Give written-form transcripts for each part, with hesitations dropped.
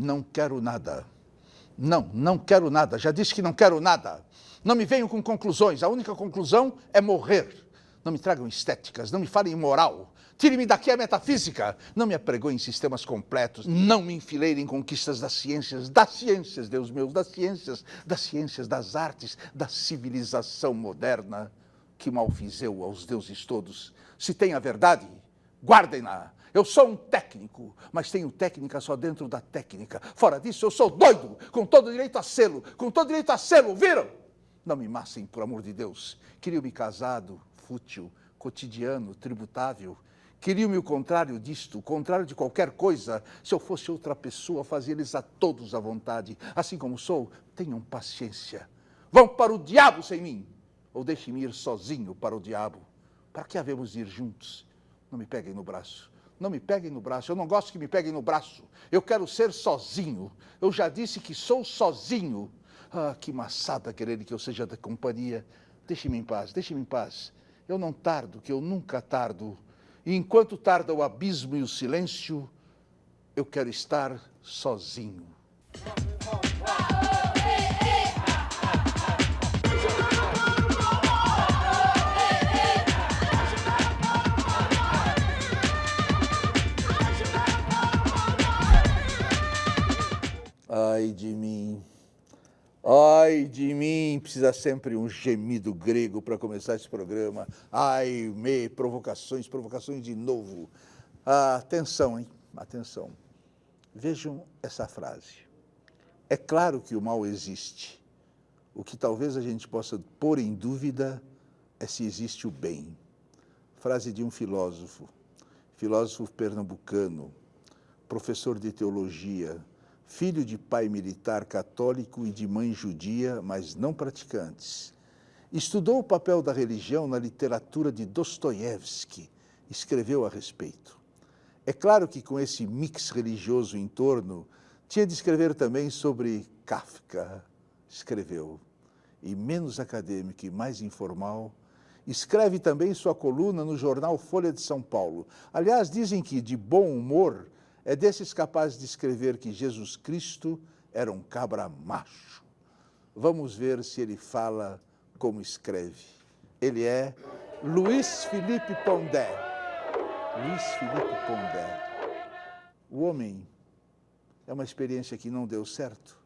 Não quero nada. Não quero nada. Já disse que não quero nada. Não me venham com conclusões. A única conclusão é morrer. Não me tragam estéticas, não me falem em moral. Tire-me daqui a metafísica. Não me apregoem sistemas completos. Não me enfileirem em conquistas das ciências, Deus meu, das ciências, das artes, da civilização moderna. Que mal fiz eu aos deuses todos. Se tem a verdade, guardem-na. Eu sou um técnico, mas tenho técnica só dentro da técnica. Fora disso, eu sou doido, com todo direito a sê-lo, viram? Não me massem, por amor de Deus. Queriam-me casado, fútil, cotidiano, tributável. Queriam-me o contrário disto, o contrário de qualquer coisa. Se eu fosse outra pessoa, fazia-lhes a todos à vontade. Assim como sou, tenham paciência. Vão para o diabo sem mim, ou deixem-me ir sozinho para o diabo. Para que havemos de ir juntos? Não me peguem no braço. Não me peguem no braço, eu não gosto que me peguem no braço. Eu quero ser sozinho. Eu já disse que sou sozinho. Ah, que maçada quererem que eu seja da companhia. Deixe-me em paz. Eu não tardo, que eu nunca tardo. E enquanto tarda o abismo e o silêncio, eu quero estar sozinho. Ai de mim, precisa sempre um gemido grego para começar esse programa. Provocações de novo. Atenção, hein? Atenção. Vejam essa frase. É claro que o mal existe. O que talvez a gente possa pôr em dúvida é se existe o bem. Frase de um filósofo pernambucano, professor de teologia, filho de pai militar católico e de mãe judia, mas não praticantes. Estudou o papel da religião na literatura de Dostoiévski, escreveu a respeito. É claro que com esse mix religioso em torno, tinha de escrever também sobre Kafka, escreveu. E menos acadêmico e mais informal, escreve também sua coluna no jornal Folha de São Paulo. Aliás, dizem que, de bom humor, é desses capazes de escrever que Jesus Cristo era um cabra macho. Vamos ver se ele fala como escreve. Ele é Luiz Felipe Pondé. O homem é uma experiência que não deu certo?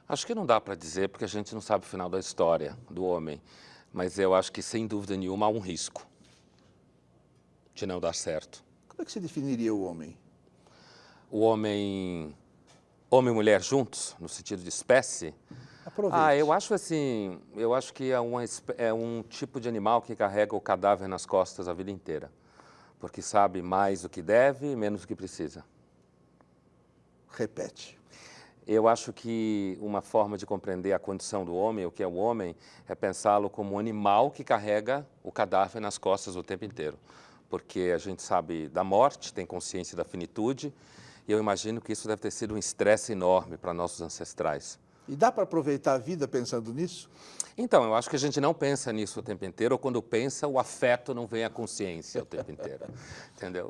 Acho que não dá para dizer, porque a gente não sabe o final da história do homem. Mas eu acho que, sem dúvida nenhuma, há um risco de não dar certo. Como é que você definiria o homem? O homem e mulher juntos, no sentido de espécie? Aproveite. Eu acho que é um tipo de animal que carrega o cadáver nas costas a vida inteira. Porque sabe mais do que deve e menos do que precisa. Repete. Eu acho que uma forma de compreender a condição do homem, o que é o homem, é pensá-lo como um animal que carrega o cadáver nas costas o tempo inteiro. Porque a gente sabe da morte, tem consciência da finitude, e eu imagino que isso deve ter sido um estresse enorme para nossos ancestrais. E dá para aproveitar a vida pensando nisso? Então, eu acho que a gente não pensa nisso o tempo inteiro, ou quando pensa, o afeto não vem à consciência o tempo inteiro. Entendeu?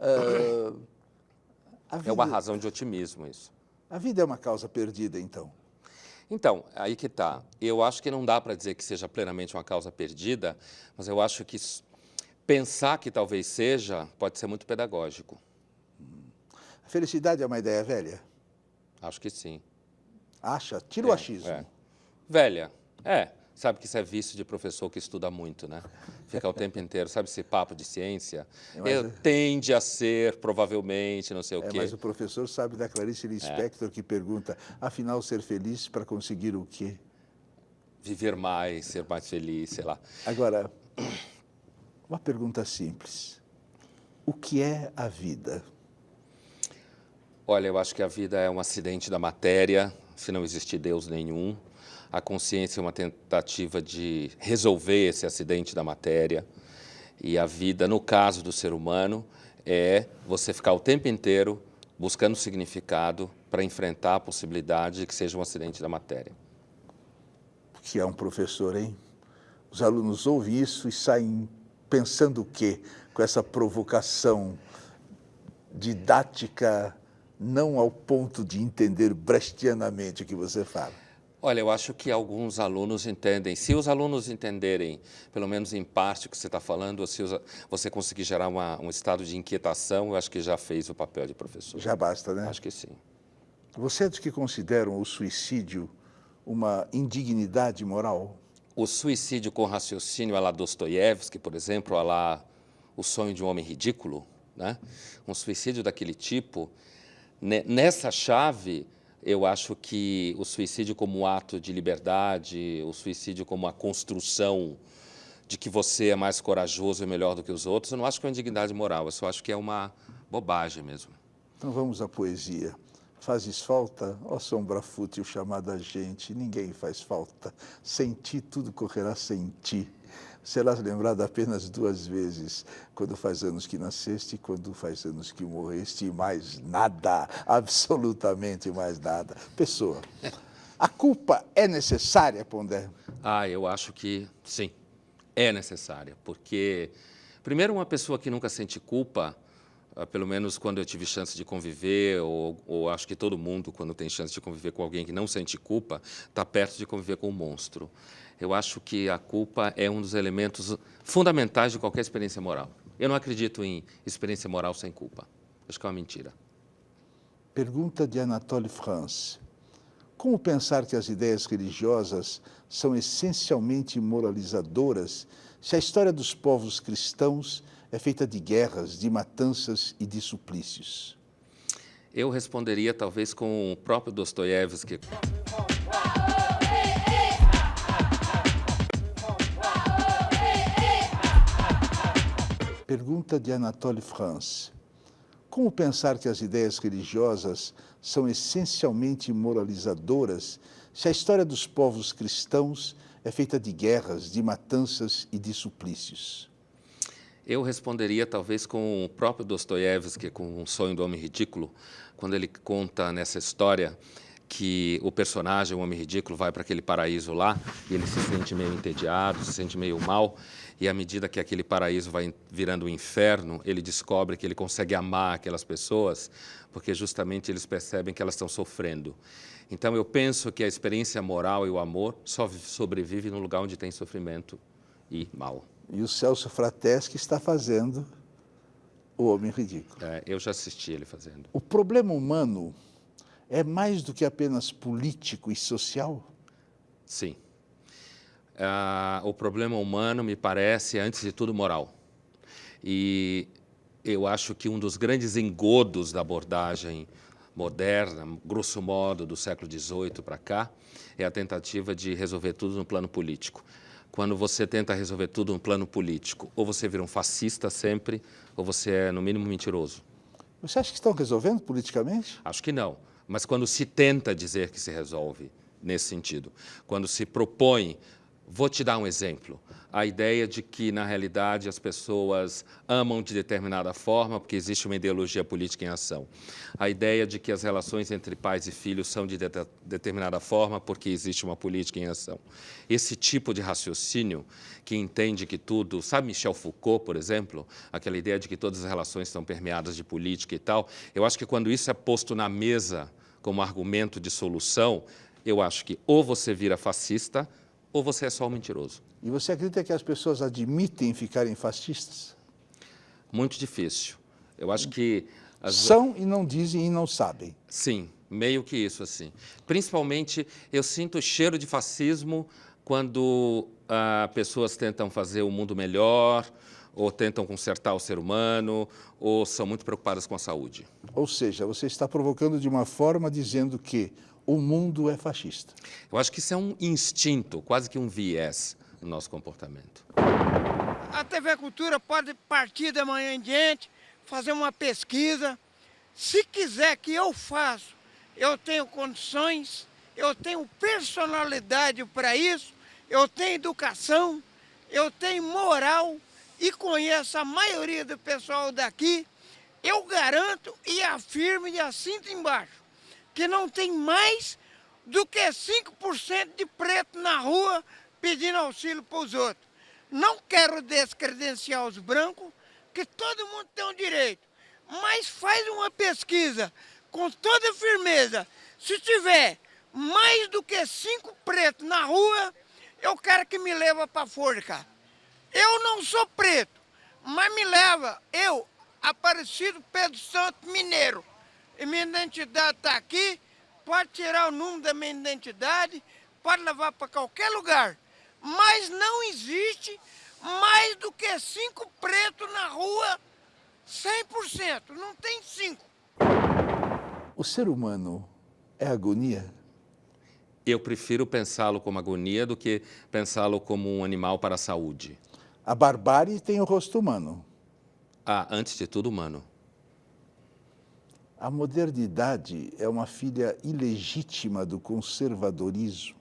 É uma razão de otimismo isso. A vida é uma causa perdida, então? Então, aí que está. Eu acho que não dá para dizer que seja plenamente uma causa perdida, mas eu acho que pensar que talvez seja pode ser muito pedagógico. A felicidade é uma ideia velha? Acho que sim. Acha? Tira o achismo. Velha. Sabe que isso é vício de professor que estuda muito, né? Fica o tempo inteiro, sabe esse papo de ciência? Tende a ser, provavelmente, não sei o quê. Mas o professor sabe da Clarice Lispector que pergunta, afinal, ser feliz para conseguir o quê? Viver mais, ser mais feliz, sei lá. Agora, uma pergunta simples. O que é a vida? Olha, eu acho que a vida é um acidente da matéria, se não existir Deus nenhum. A consciência é uma tentativa de resolver esse acidente da matéria. E a vida, no caso do ser humano, é você ficar o tempo inteiro buscando significado para enfrentar a possibilidade de que seja um acidente da matéria. Que é um professor, hein? Os alunos ouvem isso e saem pensando o quê? Com essa provocação didática não ao ponto de entender brechtianamente o que você fala. Olha, eu acho que alguns alunos entendem. Se os alunos entenderem, pelo menos em parte, o que você está falando, ou se você conseguir gerar um estado de inquietação, eu acho que já fez o papel de professor. Já basta, né? Acho que sim. Você é dos que consideram o suicídio uma indignidade moral? O suicídio com raciocínio à la Dostoiévski, por exemplo, à la O Sonho de um Homem Ridículo, né? Um suicídio daquele tipo, nessa chave, eu acho que o suicídio como ato de liberdade, o suicídio como a construção de que você é mais corajoso e melhor do que os outros, eu não acho que é uma indignidade moral, eu só acho que é uma bobagem mesmo. Então vamos à poesia. Fazes falta, ó sombra fútil chamada gente, ninguém faz falta. Sem ti tudo correrá sem ti. Serás lembrado apenas 2 vezes, quando faz anos que nasceste e quando faz anos que morreste, e mais nada, absolutamente mais nada. Pessoa, a culpa é necessária, Pondé? Eu acho que sim, é necessária, porque, primeiro, uma pessoa que nunca sente culpa, pelo menos quando eu tive chance de conviver, ou acho que todo mundo, quando tem chance de conviver com alguém que não sente culpa, está perto de conviver com um monstro. Eu acho que a culpa é um dos elementos fundamentais de qualquer experiência moral. Eu não acredito em experiência moral sem culpa. Acho que é uma mentira. Pergunta de Anatole France. Como pensar que as ideias religiosas são essencialmente moralizadoras se a história dos povos cristãos é feita de guerras, de matanças e de suplícios? Eu responderia talvez com o próprio Dostoiévski. Pergunta de Anatole France. Como pensar que as ideias religiosas são essencialmente moralizadoras se a história dos povos cristãos é feita de guerras, de matanças e de suplícios? Eu responderia talvez com o próprio Dostoiévski, com O Sonho do Homem Ridículo, quando ele conta nessa história que o personagem, o Homem Ridículo, vai para aquele paraíso lá e ele se sente meio entediado, se sente meio mal, e à medida que aquele paraíso vai virando um inferno, ele descobre que ele consegue amar aquelas pessoas, porque justamente eles percebem que elas estão sofrendo. Então eu penso que a experiência moral e o amor só sobrevive no lugar onde tem sofrimento e mal. E o Celso Frateschi está fazendo O Homem Ridículo. Eu já assisti ele fazendo. O problema humano é mais do que apenas político e social? Sim. O problema humano, me parece, antes de tudo, moral. E eu acho que um dos grandes engodos da abordagem moderna, grosso modo, do século XVIII para cá, é a tentativa de resolver tudo no plano político. Quando você tenta resolver tudo no plano político, ou você vira um fascista sempre, ou você é, no mínimo, mentiroso. Você acha que estão resolvendo politicamente? Acho que não. Mas quando se tenta dizer que se resolve nesse sentido, quando se propõe, vou te dar um exemplo, a ideia de que, na realidade, as pessoas amam de determinada forma porque existe uma ideologia política em ação. A ideia de que as relações entre pais e filhos são de determinada forma porque existe uma política em ação. Esse tipo de raciocínio que entende que tudo... Sabe Michel Foucault, por exemplo? Aquela ideia de que todas as relações estão permeadas de política e tal. Eu acho que quando isso é posto na mesa como argumento de solução, eu acho que ou você vira fascista ou você é só um mentiroso. E você acredita que as pessoas admitem ficarem fascistas? Muito difícil. Eu acho que... São e não dizem e não sabem. Sim, meio que isso, assim. Principalmente, eu sinto o cheiro de fascismo quando pessoas tentam fazer o mundo melhor, ou tentam consertar o ser humano, ou são muito preocupadas com a saúde. Ou seja, você está provocando de uma forma dizendo que o mundo é fascista. Eu acho que isso é um instinto, quase que um viés no nosso comportamento. A TV Cultura pode partir de amanhã em diante, fazer uma pesquisa. Se quiser que eu faça, eu tenho condições, eu tenho personalidade para isso, eu tenho educação, eu tenho moral e conheço a maioria do pessoal daqui. Eu garanto e afirmo e assinto embaixo que não tem mais do que 5% de preto na rua pedindo auxílio para os outros. Não quero descredenciar os brancos, que todo mundo tem um direito, mas faz uma pesquisa com toda firmeza, se tiver mais do que 5 pretos na rua, eu quero que me leva para forca. Eu não sou preto, mas me leva, eu, Aparecido Pedro Santo Mineiro. E minha identidade está aqui, pode tirar o número da minha identidade, pode levar para qualquer lugar. Mas não existe mais do que 5 pretos na rua, 100%, não tem 5. O ser humano é agonia? Eu prefiro pensá-lo como agonia do que pensá-lo como um animal para a saúde. A barbárie tem o rosto humano. Antes de tudo, humano. A modernidade é uma filha ilegítima do conservadorismo.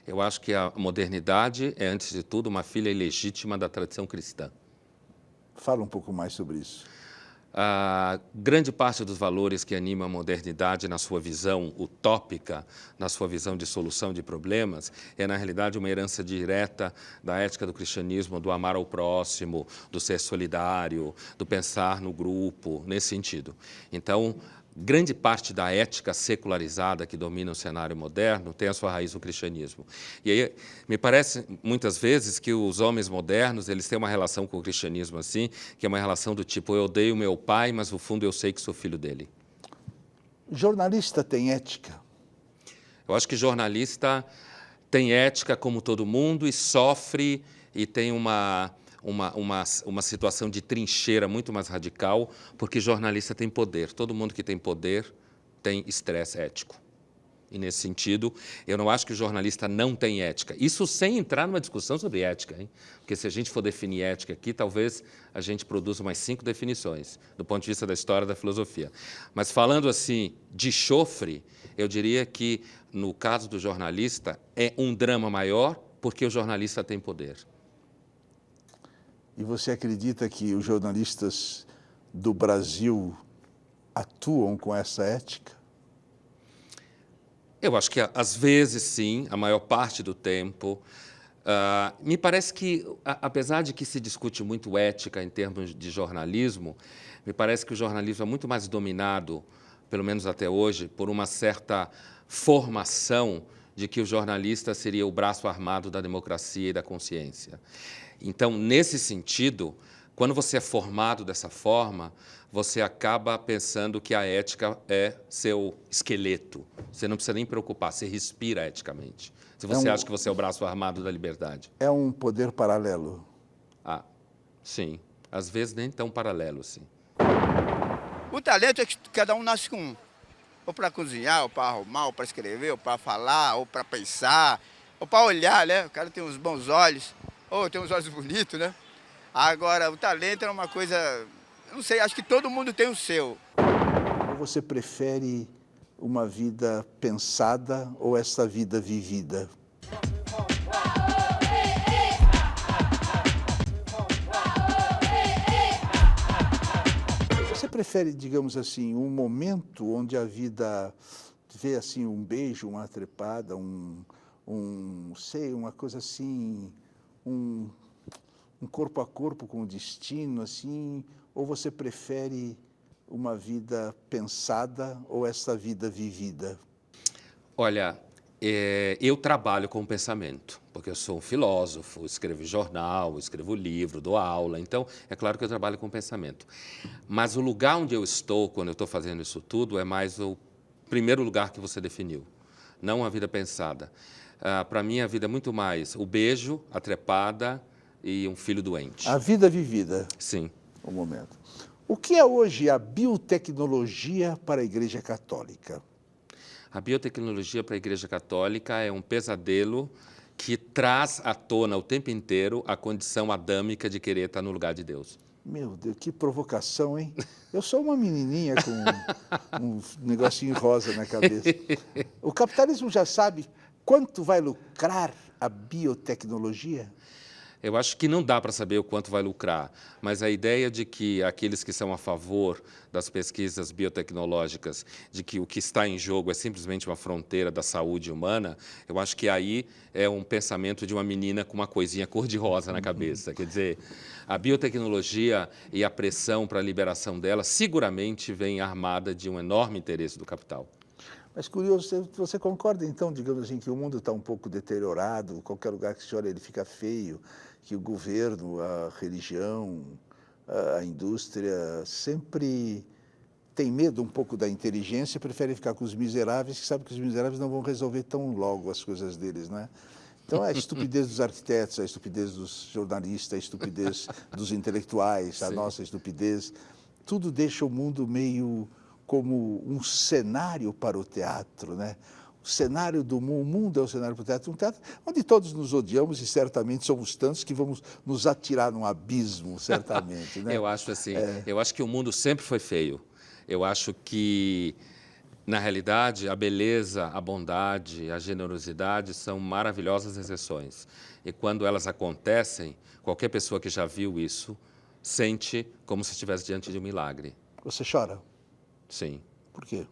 Eu acho que a modernidade é, antes de tudo, uma filha ilegítima da tradição cristã. Fala um pouco mais sobre isso. A grande parte dos valores que animam a modernidade na sua visão utópica, na sua visão de solução de problemas, é, na realidade, uma herança direta da ética do cristianismo, do amar ao próximo, do ser solidário, do pensar no grupo, nesse sentido. Então, grande parte da ética secularizada que domina o cenário moderno tem a sua raiz no cristianismo. E aí, me parece, muitas vezes, que os homens modernos, eles têm uma relação com o cristianismo assim, que é uma relação do tipo, eu odeio meu pai, mas no fundo eu sei que sou filho dele. Jornalista tem ética? Eu acho que jornalista tem ética como todo mundo e sofre e tem uma situação de trincheira muito mais radical, porque jornalista tem poder. Todo mundo que tem poder tem estresse ético. E, nesse sentido, eu não acho que o jornalista não tem ética. Isso sem entrar numa discussão sobre ética, hein? Porque se a gente for definir ética aqui, talvez a gente produza umas 5 definições, do ponto de vista da história da filosofia. Mas falando assim de chofre, eu diria que, no caso do jornalista, é um drama maior, porque o jornalista tem poder. E você acredita que os jornalistas do Brasil atuam com essa ética? Eu acho que, às vezes, sim, a maior parte do tempo. Me parece que, apesar de que se discute muito ética em termos de jornalismo, me parece que o jornalismo é muito mais dominado, pelo menos até hoje, por uma certa formação de que o jornalista seria o braço armado da democracia e da consciência. Então, nesse sentido, quando você é formado dessa forma, você acaba pensando que a ética é seu esqueleto. Você não precisa nem preocupar, você respira eticamente. Se você acha que você é o braço armado da liberdade. É um poder paralelo? Sim. Às vezes nem tão paralelo, sim. O talento é que cada um nasce com um. Ou para cozinhar, ou para arrumar, ou para escrever, ou para falar, ou para pensar, ou para olhar, né? O cara tem uns bons olhos, ou tem uns olhos bonitos, né? Agora, o talento é uma coisa, eu não sei, acho que todo mundo tem o seu. Ou você prefere uma vida pensada ou essa vida vivida? Você prefere, digamos assim, um momento onde a vida vê assim um beijo, uma trepada, uma coisa assim, um corpo a corpo com o destino, assim, ou você prefere uma vida pensada ou essa vida vivida? Olha, eu trabalho com o pensamento, porque eu sou um filósofo, escrevo jornal, escrevo livro, dou aula, então é claro que eu trabalho com o pensamento. Mas o lugar onde eu estou, quando eu estou fazendo isso tudo, é mais o primeiro lugar que você definiu, não a vida pensada. Para mim, a vida é muito mais o beijo, a trepada e um filho doente. A vida vivida. Sim. Um momento. O que é hoje a biotecnologia para a Igreja Católica? A biotecnologia para a Igreja Católica é um pesadelo que traz à tona o tempo inteiro a condição adâmica de querer estar no lugar de Deus. Meu Deus, que provocação, hein? Eu sou uma menininha com um negocinho rosa na cabeça. O capitalismo já sabe quanto vai lucrar a biotecnologia? Eu acho que não dá para saber o quanto vai lucrar, mas a ideia de que aqueles que são a favor das pesquisas biotecnológicas, de que o que está em jogo é simplesmente uma fronteira da saúde humana, eu acho que aí é um pensamento de uma menina com uma coisinha cor-de-rosa na cabeça. Quer dizer, a biotecnologia e a pressão para a liberação dela seguramente vem armada de um enorme interesse do capital. Mas curioso, você concorda então, digamos assim, que o mundo está um pouco deteriorado, qualquer lugar que se olha ele fica feio, que o governo, a religião, a indústria sempre tem medo um pouco da inteligência e prefere ficar com os miseráveis, que sabem que os miseráveis não vão resolver tão logo as coisas deles, né? Então, a estupidez dos arquitetos, a estupidez dos jornalistas, a estupidez dos intelectuais, a nossa estupidez, tudo deixa o mundo meio como um cenário para o teatro, né? O cenário do mundo, o mundo é o cenário para o teatro, um teatro onde todos nos odiamos e certamente somos tantos que vamos nos atirar num abismo, certamente, né? Eu acho assim, eu acho que o mundo sempre foi feio. Eu acho que, na realidade, a beleza, a bondade, a generosidade são maravilhosas exceções. E quando elas acontecem, qualquer pessoa que já viu isso sente como se estivesse diante de um milagre. Você chora? Sim. Por quê?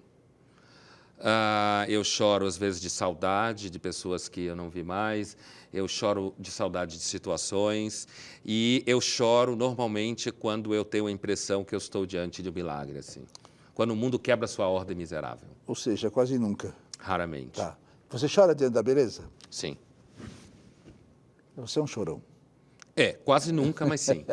Eu choro, às vezes, de saudade de pessoas que eu não vi mais, eu choro de saudade de situações e eu choro, normalmente, quando eu tenho a impressão que eu estou diante de um milagre, assim. Quando o mundo quebra sua ordem miserável. Ou seja, quase nunca. Raramente. Tá. Você chora diante da beleza? Sim. Você é um chorão. Quase nunca, mas sim.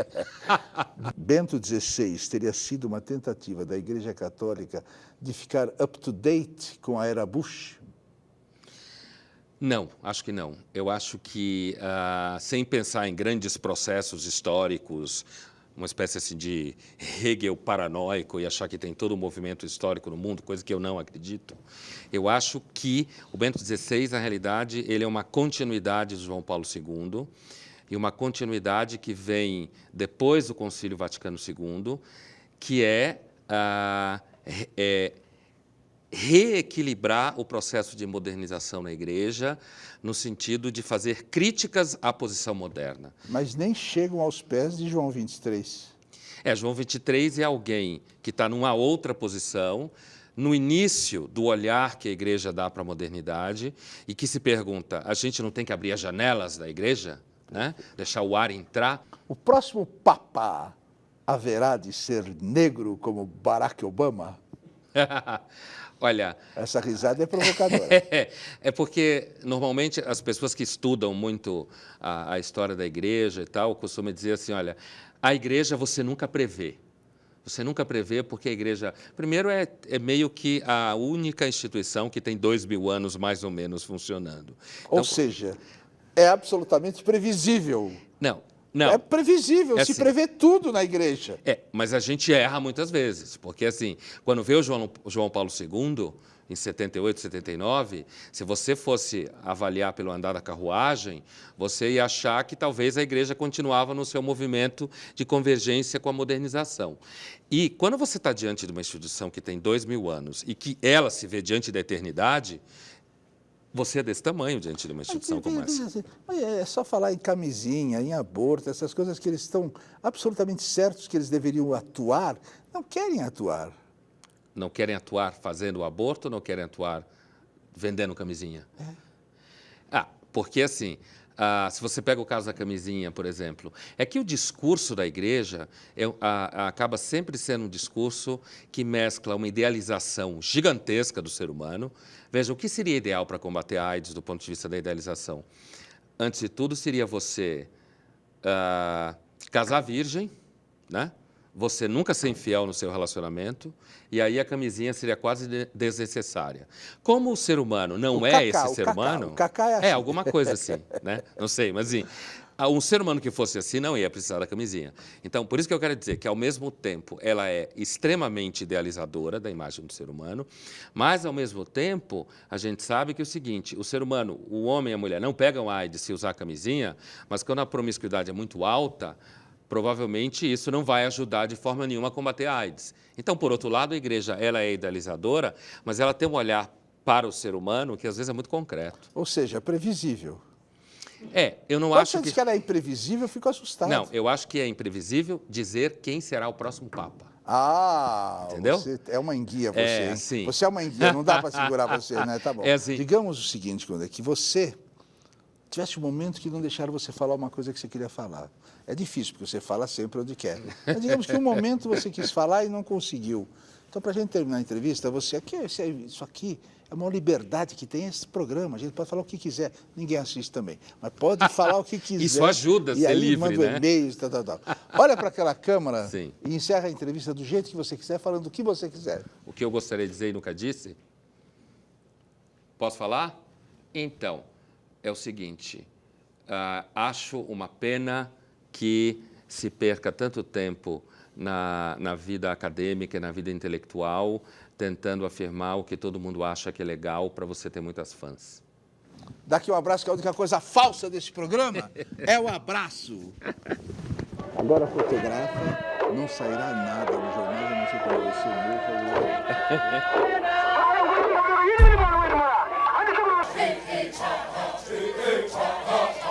Bento XVI teria sido uma tentativa da Igreja Católica de ficar up-to-date com a era Bush? Não, acho que não. Eu acho que, sem pensar em grandes processos históricos, uma espécie assim de Hegel paranoico e achar que tem todo um movimento histórico no mundo, coisa que eu não acredito, eu acho que o Bento XVI, na realidade, ele é uma continuidade de João Paulo II, e uma continuidade que vem depois do Concílio Vaticano II, que é reequilibrar o processo de modernização na Igreja, no sentido de fazer críticas à posição moderna. Mas nem chegam aos pés de João XXIII. João XXIII é alguém que está numa outra posição, no início do olhar que a Igreja dá para a modernidade, e que se pergunta, a gente não tem que abrir as janelas da Igreja? Né? Deixar o ar entrar. O próximo Papa haverá de ser negro como Barack Obama? Olha... Essa risada é provocadora. É porque, normalmente, as pessoas que estudam muito a história da Igreja e tal, costumam dizer assim, olha, a Igreja você nunca prevê. Você nunca prevê porque a Igreja... Primeiro, é meio que a única instituição que tem 2000 anos, mais ou menos, funcionando. Ou seja... É absolutamente previsível. Não. É previsível, se assim, prevê tudo na Igreja. Mas a gente erra muitas vezes, porque assim, quando veio João Paulo II, em 78, 79, se você fosse avaliar pelo andar da carruagem, você ia achar que talvez a Igreja continuava no seu movimento de convergência com a modernização. E quando você está diante de uma instituição que tem 2000 anos e que ela se vê diante da eternidade, você é desse tamanho diante de uma instituição como essa. É só falar em camisinha, em aborto, essas coisas que eles estão absolutamente certos que eles deveriam atuar, não querem atuar. Não querem atuar fazendo o aborto ou não querem atuar vendendo camisinha? Porque assim, se você pega o caso da camisinha, por exemplo, é que o discurso da Igreja acaba sempre sendo um discurso que mescla uma idealização gigantesca do ser humano. Veja, o que seria ideal para combater a AIDS do ponto de vista da idealização? Antes de tudo, seria você casar virgem, né? Você nunca ser infiel no seu relacionamento, e aí a camisinha seria quase desnecessária. Como o ser humano não é esse ser humano... O cacá é assim. Alguma coisa assim, né? Não sei, mas assim, um ser humano que fosse assim não ia precisar da camisinha. Então, por isso que eu quero dizer que, ao mesmo tempo, ela é extremamente idealizadora da imagem do ser humano, mas, ao mesmo tempo, a gente sabe que é o seguinte, o ser humano, o homem e a mulher, não pegam AIDS se usar camisinha, mas quando a promiscuidade é muito alta, provavelmente isso não vai ajudar de forma nenhuma a combater a AIDS. Então, por outro lado, a Igreja ela é idealizadora, mas ela tem um olhar para o ser humano que às vezes é muito concreto. Ou seja, previsível. Eu não Quando acho você diz que ela é imprevisível, eu fico assustado. Não, eu acho que é imprevisível dizer quem será o próximo Papa. Entendeu? Entendeu? Você é uma enguia, você, hein? Sim. Você é uma enguia, não dá para segurar você, né? Tá bom. É assim. Digamos o seguinte, Conde, que você tivesse um momento que não deixaram você falar uma coisa que você queria falar. É difícil, porque você fala sempre onde quer. Mas digamos que um momento você quis falar e não conseguiu. Então, para a gente terminar a entrevista, isso aqui é uma liberdade que tem esse programa. A gente pode falar o que quiser. Ninguém assiste também. Mas pode falar o que quiser. Isso ajuda a ser livre, manda né? e-mails, tal. Olha para aquela câmera Sim. e encerra a entrevista do jeito que você quiser, falando o que você quiser. O que eu gostaria de dizer e nunca disse? Posso falar? Então, é o seguinte. Acho uma pena que se perca tanto tempo na vida acadêmica e na vida intelectual, tentando afirmar o que todo mundo acha que é legal para você ter muitas fãs. Daqui um abraço, que a única coisa falsa desse programa é o abraço. Agora fotografa, não sairá nada no jornal, eu não sei como vai ser, Hey, hey, cha, ha, hey, hey, cha, ha.